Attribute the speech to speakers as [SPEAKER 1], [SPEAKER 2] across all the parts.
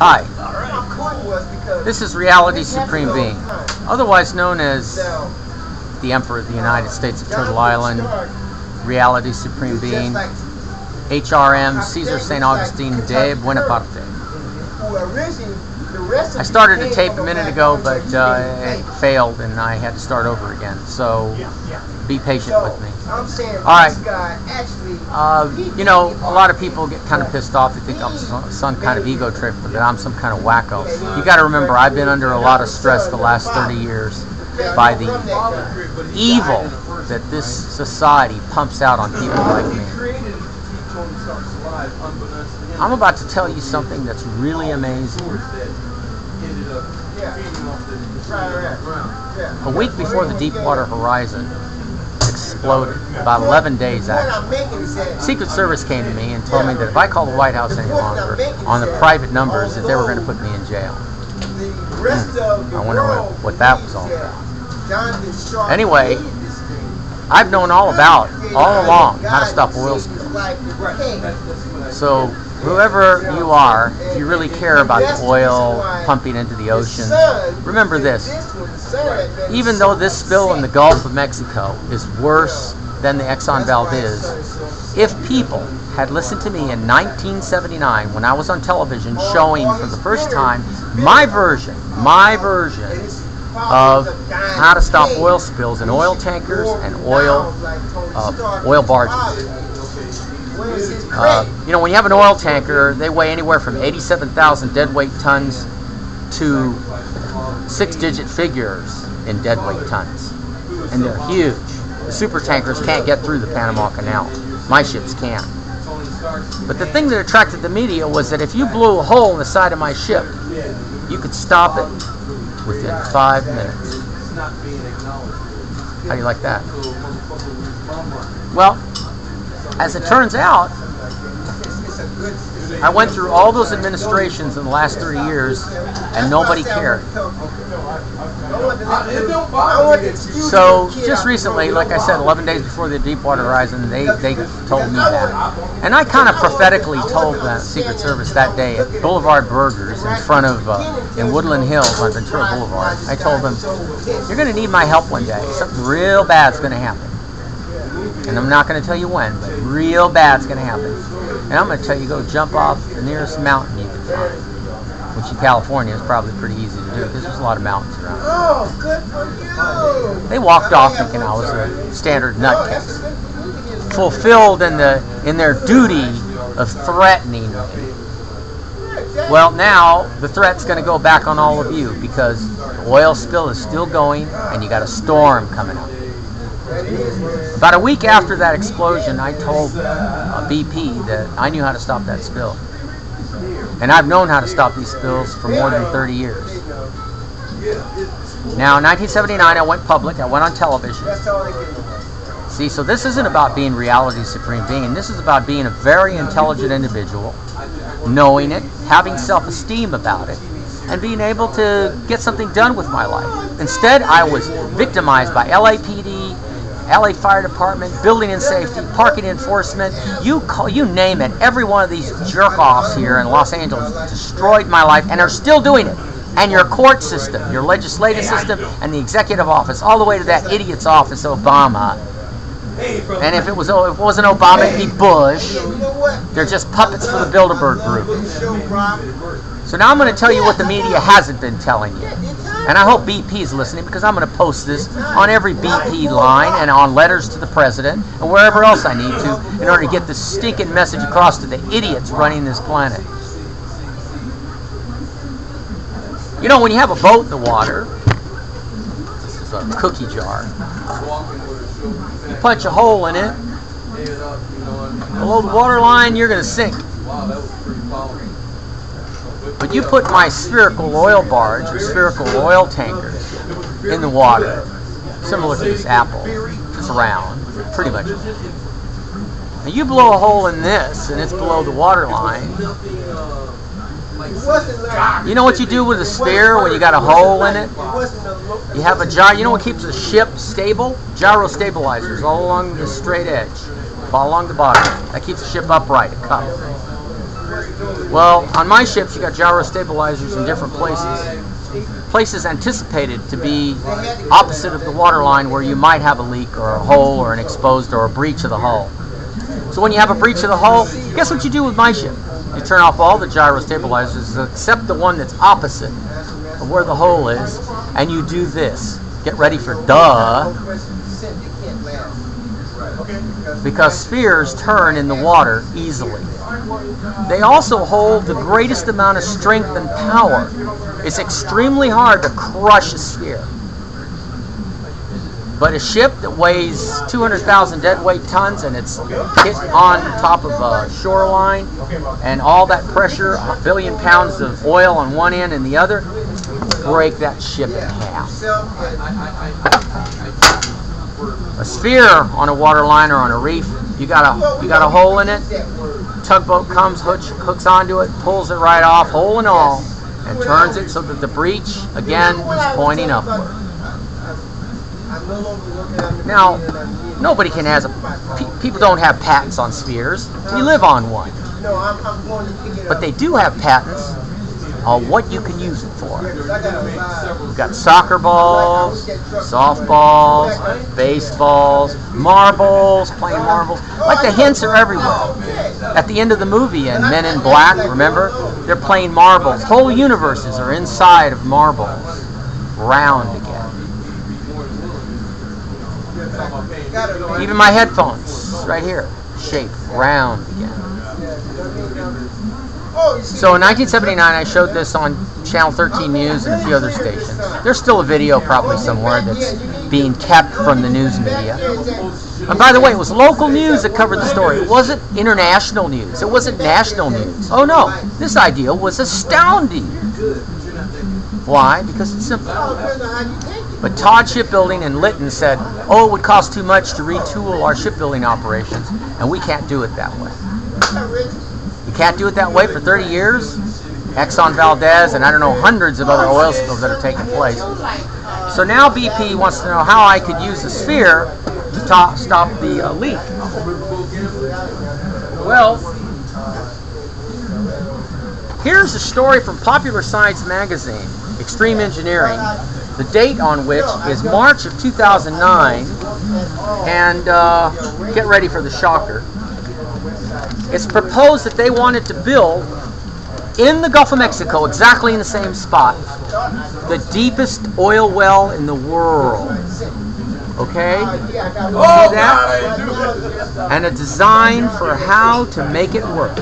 [SPEAKER 1] Hi, this is Reality Supreme Being, otherwise known as the Emperor of the United States of Turtle Island, Reality Supreme Being, HRM, Caesar St. Augustine de Buonaparte. I started a tape a minute ago, but it failed and I had to start over again, so be patient with me. Alright, you know, a lot of people get kind of pissed off. They think I'm some kind of ego trip, or that I'm some kind of wacko. You got to remember, I've been under a lot of stress the last 30 years by the evil that this society pumps out on people like me. I'm about to tell you something that's really amazing. A week before the Deepwater Horizon exploded, about 11 days actually, Secret Service came to me and told me that if I called the White House any longer on the private numbers, that they were going to put me in jail. I wonder what that was all about. Anyway, I've known all along how to stop oil spills. So whoever you are, if you really care about the oil pumping into the ocean, remember this. Even though this spill in the Gulf of Mexico is worse than the Exxon Valdez, if people had listened to me in 1979 when I was on television showing for the first time my version of how to stop oil spills in oil tankers and oil barges. You know, when you have an oil tanker, they weigh anywhere from 87,000 deadweight tons to 6-digit figures in deadweight tons. And they're huge. The super tankers can't get through the Panama Canal. My ships can. But the thing that attracted the media was that if you blew a hole in the side of my ship, you could stop it within 5 minutes. How do you like that? Well, as it turns out, I went through all those administrations in the last 30 years and nobody cared. So just recently, like I said, 11 days before the Deepwater Horizon, they told me that. And I kind of prophetically told the Secret Service that day at Boulevard Burgers in front of, in Woodland Hills on Ventura Boulevard. I told them, you're going to need my help one day. Something real bad's going to happen. And I'm not going to tell you when, but real bad's going to happen. And I'm going to tell you, go jump off the nearest mountain you can find, which in California is probably pretty easy to do because there's a lot of mountains around.
[SPEAKER 2] Oh, good for you!
[SPEAKER 1] They walked off thinking I was a standard nutcase, fulfilled in their duty of threatening me. Well, now the threat's going to go back on all of you because the oil spill is still going and you got a storm coming up. About a week after that explosion, I told BP that I knew how to stop that spill. And I've known how to stop these spills for more than 30 years. Now, in 1979, I went public. I went on television. See, so this isn't about being Reality Supreme Being. This is about being a very intelligent individual, knowing it, having self-esteem about it, and being able to get something done with my life. Instead, I was victimized by LAPD, LA Fire Department, building and safety, parking enforcement, you name it. Every one of these jerk-offs here in Los Angeles destroyed my life and are still doing it. And your court system, your legislative system, and the executive office, all the way to that idiot's office, Obama. And if it wasn't Obama, it'd be Bush. They're just puppets for the Bilderberg group. So now I'm going to tell you what the media hasn't been telling you. And I hope BP is listening because I'm going to post this on every BP line and on letters to the president and wherever else I need to in order to get this stinking message across to the idiots running this planet. You know, when you have a boat in the water, this is a cookie jar, you punch a hole in it, below the water line, you're going to sink. But you put my spherical oil barge or spherical oil tanker in the water, similar to this apple. It's round, pretty much. And you blow a hole in this, and it's below the water line. You know what you do with a sphere when you got a hole in it? You have a gyro. You know what keeps a ship stable? Gyro stabilizers all along the straight edge, all along the bottom. That keeps the ship upright, a cup. Well, on my ships, you got gyro stabilizers in different places. Places anticipated to be opposite of the waterline where you might have a leak or a hole or an exposed or a breach of the hull. So when you have a breach of the hull, guess what you do with my ship? You turn off all the gyro stabilizers except the one that's opposite of where the hole is, and you do this. Get ready for duh. Because spheres turn in the water easily. They also hold the greatest amount of strength and power. It's extremely hard to crush a sphere. But a ship that weighs 200,000 deadweight tons and it's hit on top of a shoreline and all that pressure, a billion pounds of oil on one end and the other, break that ship in half. A sphere on a waterline or on a reef, you got a hole in it, tugboat comes, hooks onto it, pulls it right off, hole and all, and turns it so that the breech, again, is pointing upward. Now, nobody can people don't have patents on spheres. We live on one. But they do have patents on what you can use it for. We've got soccer balls, softballs, baseballs, marbles, playing marbles. Like the hints are everywhere. At the end of the movie in Men in Black, remember? They're playing marbles. Whole universes are inside of marbles. Round again. Even my headphones, right here, shaped round again. So in 1979, I showed this on Channel 13 News and a few other stations. There's still a video probably somewhere that's being kept from the news media. And by the way, it was local news that covered the story. It wasn't international news. It wasn't national news. Oh no, this idea was astounding. Why? Because it's simple. But Todd Shipbuilding in Lytton said, oh, it would cost too much to retool our shipbuilding operations, and we can't do it that way. You can't do it that way for 30 years? Exxon Valdez and I don't know, hundreds of other oil spills that are taking place. So now BP wants to know how I could use the sphere to stop the leak. Well, here's a story from Popular Science magazine, Extreme Engineering, the date on which is March of 2009, and get ready for the shocker. It's proposed that they wanted to build in the Gulf of Mexico, exactly in the same spot, the deepest oil well in the world. Okay? See that? And a design for how to make it work.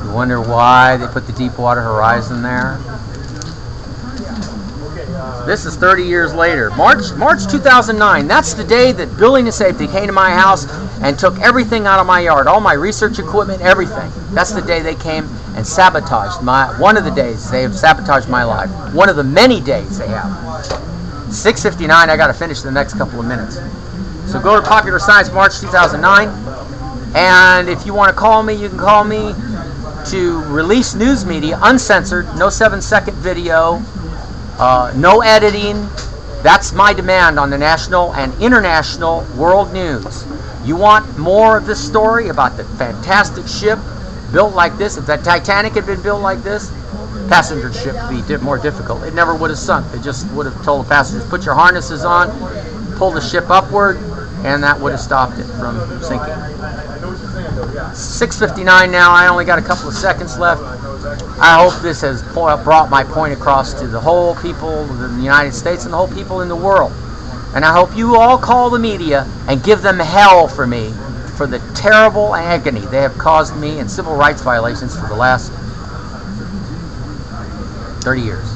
[SPEAKER 1] You wonder why they put the Deepwater Horizon there? This is 30 years later. March 2009. That's the day that Building and Safety came to my house and took everything out of my yard, all my research equipment, everything. That's the day they came and sabotaged one of the days they have sabotaged my life. One of the many days they have. 6:59. I got to finish the next couple of minutes. So go to Popular Science, March 2009, and if you want to call me, you can call me to release news media, uncensored, no 7-second video. No editing. That's my demand on the national and international world news. You want more of this story about the fantastic ship built like this? If that Titanic had been built like this, passenger ship would be more difficult. It never would have sunk. They just would have told the passengers, put your harnesses on, pull the ship upward, and that would have stopped it from sinking. 6:59 now. I only got a couple of seconds left. I hope this has brought my point across to the whole people of the United States and the whole people in the world. And I hope you all call the media and give them hell for me, for the terrible agony they have caused me in civil rights violations for the last 30 years.